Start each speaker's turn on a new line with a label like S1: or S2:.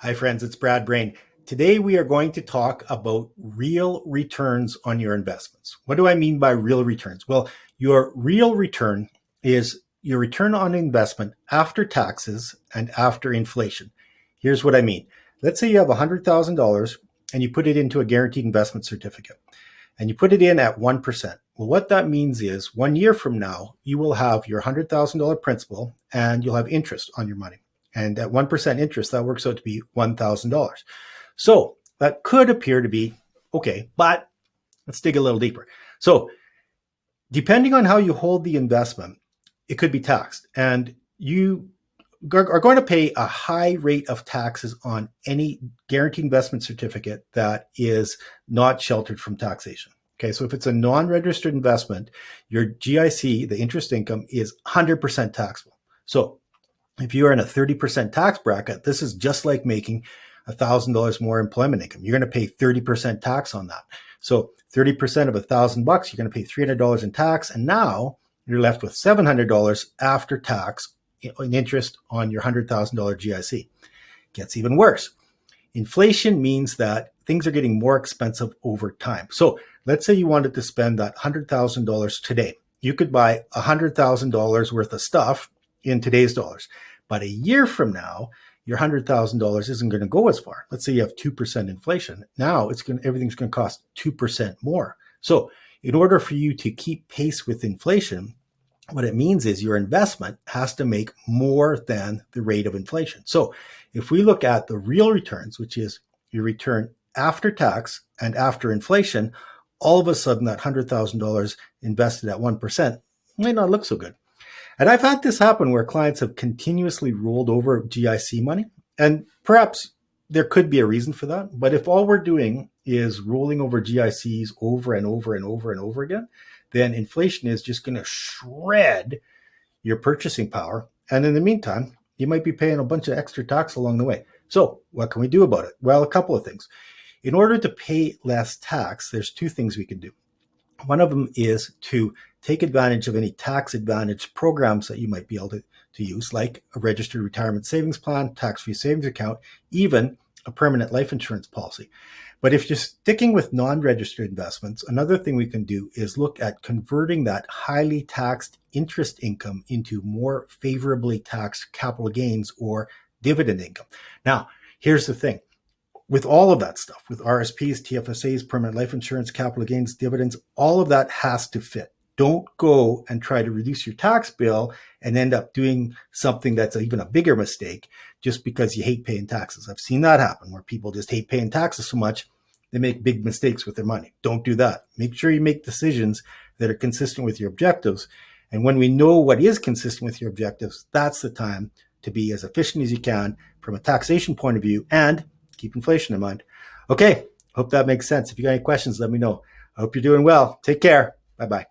S1: Hi, friends, it's Brad Brain. Today, we are going to talk about real returns on your investments. What do I mean by real returns? Well, your real return is your return on investment after taxes and after inflation. Here's what I mean. Let's say you have $100,000 and you put it into a guaranteed investment certificate and you put it in at 1%. Well, what that means is 1 year from now, you will have your $100,000 principal and you'll have interest on your money. And at 1% interest, that works out to be $1,000. So that could appear to be okay, but let's dig a little deeper. So depending on how you hold the investment, it could be taxed. And you are going to pay a high rate of taxes on any guaranteed investment certificate that is not sheltered from taxation. Okay, so if it's a non-registered investment, your GIC, the interest income, is 100% taxable. So if you are in a 30% tax bracket, this is just like making $1,000 more employment income. You're going to pay 30% tax on that. So 30% of $1,000, you're going to pay $300 in tax. And now you're left with $700 after tax in interest on your $100,000 GIC. Gets even worse. Inflation means that things are getting more expensive over time. So let's say you wanted to spend that $100,000 today. You could buy $100,000 worth of stuff in today's dollars. But a year from now, your $100,000 isn't going to go as far. Let's say you have 2% inflation. Now everything's going to cost 2% more. So in order for you to keep pace with inflation, what it means is your investment has to make more than the rate of inflation. So if we look at the real returns, which is your return after tax and after inflation, all of a sudden that $100,000 invested at 1% might not look so good. And I've had this happen where clients have continuously rolled over GIC money. And perhaps there could be a reason for that. But if all we're doing is rolling over GICs over and over and over and over again, then inflation is just going to shred your purchasing power. And in the meantime, you might be paying a bunch of extra tax along the way. So what can we do about it? Well, a couple of things. In order to pay less tax, there's two things we can do. One of them is to take advantage of any tax advantage programs that you might be able to use, like a registered retirement savings plan, tax-free savings account, even a permanent life insurance policy. But if you're sticking with non-registered investments, another thing we can do is look at converting that highly taxed interest income into more favorably taxed capital gains or dividend income. Now, here's the thing. With all of that stuff, with RSPs, TFSAs, permanent life insurance, capital gains, dividends, all of that has to fit. Don't go and try to reduce your tax bill and end up doing something that's even a bigger mistake just because you hate paying taxes. I've seen that happen where people just hate paying taxes so much, they make big mistakes with their money. Don't do that. Make sure you make decisions that are consistent with your objectives. And when we know what is consistent with your objectives, that's the time to be as efficient as you can from a taxation point of view and keep inflation in mind. Okay, hope that makes sense. If you got any questions, let me know. I hope you're doing well. Take care. Bye-bye.